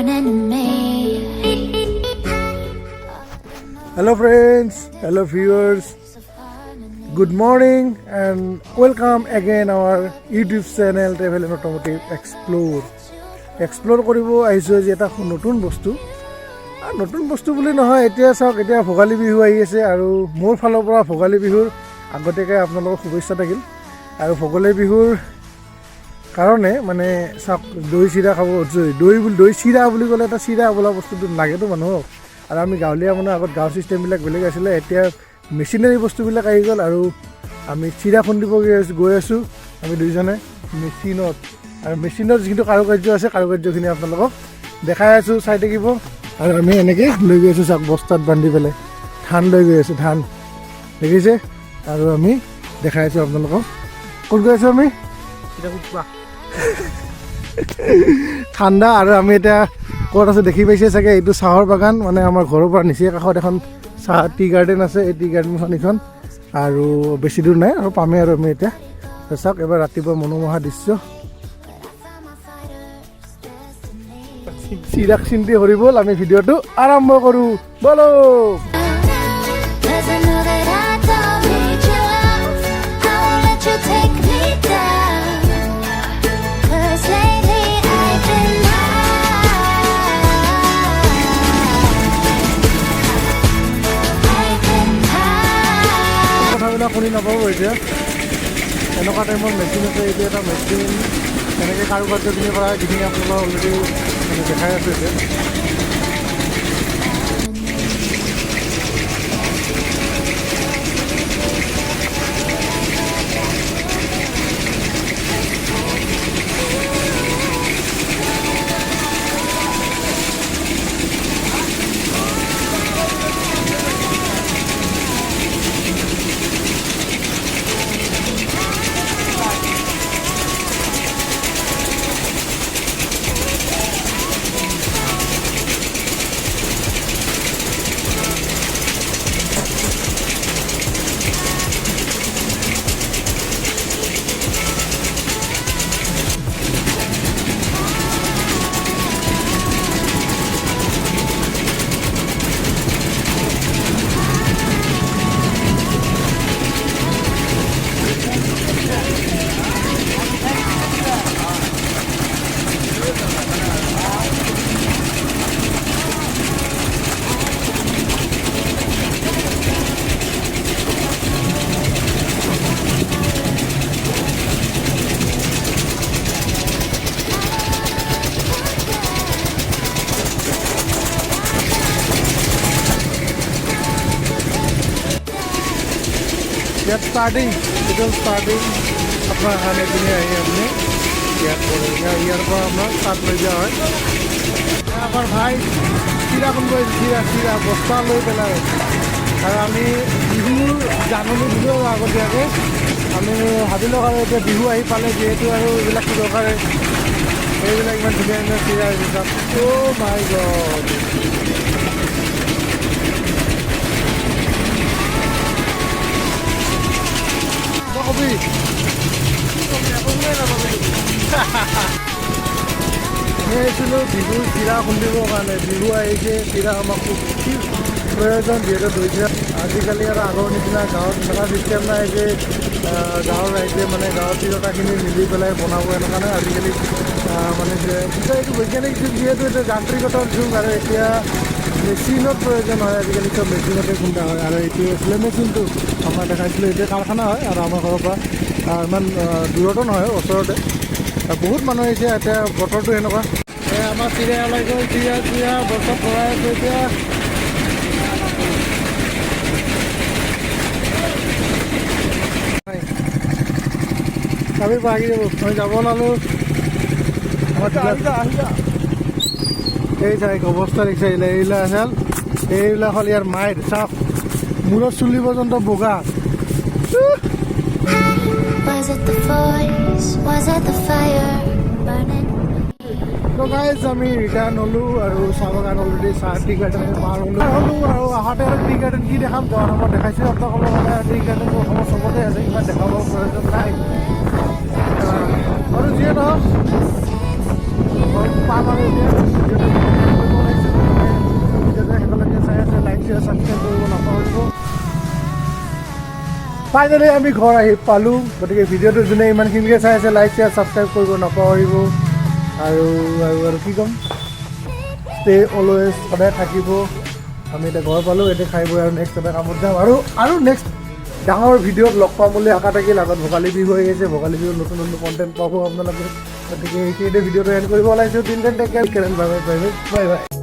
burning in me. Hello friends, hello viewers, good morning and welcome again our YouTube channel Travel and Automotive Explore কৰিব আহিছো যে এটা নতুন বস্তু আৰু নতুন বস্তু বুলি নহয় এতিয়া চাওক এতিয়া ভোগালী বিহু আহি আছে আৰু মোৰ ফালৰ পৰা ভোগালী বিহুৰ আগতেকে আপোনালোকক শুভেচ্ছা থাকিল আৰু ভোগালী বিহুৰ কাৰণে মানে চাওক দৈ চিৰা খাব দৈ চিৰা বুলি ক'লে এটা চিৰা বোলা বস্তুটো লাগেতো মানুহক আৰু আমি গাঁৱলীয়া মানুহ আগত গাঁও চিষ্টেমবিলাক বেলেগ আছিলে এতিয়া মেচিনাৰী বস্তুবিলাক আহি গ'ল আৰু আমি চিৰা খুন্দিব গৈ আছোঁ আমি দুইজনে মেচিনত আৰু মেচিনৰ যিটো কাৰুকাৰ্য আছে কাৰুকাৰ্যখিনি আপোনালোকক দেখাই আছোঁ চাই থাকিব আৰু আমি এনেকৈ লৈ গৈ আছোঁ চাওক বস্তাত বান্ধি পেলাই ধান লৈ গৈ আছোঁ ধান দেখিছে আৰু আমি দেখাই আছোঁ আপোনালোকক ক'ত গৈ আছোঁ আমি ঠাণ্ডা আৰু আমি এতিয়া ক'ত আছোঁ দেখি পাইছে চাগে এইটো চাহৰ বাগান মানে আমাৰ ঘৰৰ পৰা নিচেই কাষত এখন চাহ টি গাৰ্ডেন আছে এই টি গাৰ্ডেনখন এইখন আৰু বেছি দূৰ নাই আৰু পামেই আৰু আমি এতিয়া চাওক এবাৰ ৰাতিপুৱা মনোমোহা দৃশ্য চিৰাক চিন্তি সৰি ব'ল আমি ভিডিঅ'টো আৰম্ভ কৰোঁ ব'লো শুনি নাপাব এতিয়া এনেকুৱা টাইমৰ মেচিন আছে এইটো এটা মেচিন এনেকৈ কাৰুকাৰ্যখিনি কৰা যিখিনি আপোনালোকৰ অলৰেডি মানে দেখাই আছোঁ এতিয়া ইয়াত ষ্টাৰ্টিং আপোনাৰ খানে পিনে আহি আপুনি ইয়াত ইয়াৰ পৰা আপোনাৰ ষ্টাৰ্ট লৈ যোৱা হয় আমাৰ ভাই চিৰা কোনব চিৰা বস্তা লৈ পেলাই আৰু আমি বিহুৰ জাননী দিলেও আগতীয়াকৈ আমি ভাবিলোঁ আৰু এতিয়া বিহু আহি পালে যিহেতু আৰু এইবিলাক দৰকাৰে এইবিলাক ইমান ধুনীয়া ধুনীয়া চিৰা আহিছে অ' মাই গড কবি আহিছিলোঁ বিহুৰ চিৰা খুন্দিবৰ কাৰণে বিহু আহিছে চিৰা আমাক খুব প্ৰয়োজন যিহেতু দৈ চিৰা আজিকালি আৰু আগৰ নিচিনা গাঁৱত এনেকুৱা চিষ্টেম নাই যে গাঁৱৰ ৰাইজে মানে গাঁৱৰ তিৰোতাখিনি মিলি পেলাই বনাব এনেকুৱা নাই আজিকালি মানে যে এইটো বৈজ্ঞানিক যুগ যিহেতু এটা যান্ত্ৰিকতাৰ যুগ আৰু এতিয়া মেচিনত প্ৰয়োজন হয় আজিকালি চব মেচিনতে খুন্দা হয় আৰু এইটো আছিলে মেচিনটো আমাৰ দেখাইছিলোঁ এতিয়া কাৰখানা হয় আৰু আমাৰ ঘৰৰ পৰা ইমান দূৰতো নহয় ওচৰতে বহুত মানুহ আহিছে এতিয়া বতৰটো এনেকুৱা আমাৰ চিৰা ওলাই গ'ল চিৰা বস্তাত ভৰাই আছোঁ এতিয়া আমি বাগি যাব মই যাব ওলালোঁ এই চাই অৱস্থা দেখিছে এইবিলাক আছিল এইবিলাক হ'ল ইয়াৰ মাইৰ চাপ মূৰত চুলি পৰ্যন্ত বগা তো গাইজ আমি ৰিটাৰ্ণ হ'লোঁ আৰু চাহ বাগান অলৰেডি চাহ টি গাৰ্ডেন পাৰ হ'লোঁ আৰু আহোঁতে আৰু টি গাৰ্ডেন কি দেখাম যোৱাৰ সময়ত দেখাইছোঁ আপোনালোকৰ মানে টি গাৰ্ডেন অসমৰ চবতে আছে ইমান দেখাব প্ৰয়োজন নাই আৰু যিয়ে নহওক ঘৰটো পাম আৰু এতিয়া ভিডিঅ'টো কৰিব ওলাইছোঁ ভিডিঅ'টো শেষলৈকে চাই আছে লাইক শ্বেয়াৰ ছাবস্ক্ৰাইব কৰিব নাপাহৰিব ফাইনেলি আমি ঘৰ আহি পালোঁ গতিকে ভিডিঅ'টো যোনে ইমানখিনিকে চাই আছে লাইক শ্বেয়াৰ ছাবস্ক্ৰাইব কৰিব নাপাহৰিব আৰু কি ক'ম ষ্টে অলৱেজ সদায় থাকিব আমি এতিয়া ঘৰ পালোঁ এতিয়া খাই বৈ আৰু নেক্সট এটা কামত যাম আৰু নেক্সট ডাঙৰ ভিডিঅ'ত লগ পাম বুলি আশা থাকিল আগত ভোগালী বিহু হৈ গৈছে ভোগালী বিহুত নতুন নতুন কণ্টেণ্ট পাব আপোনালোকে গতিকে এইখিনিতে ভিডিঅ'টো এণ্ড কৰিব ওলাইছোঁ দিন টেক কেয়াৰ বাই বাই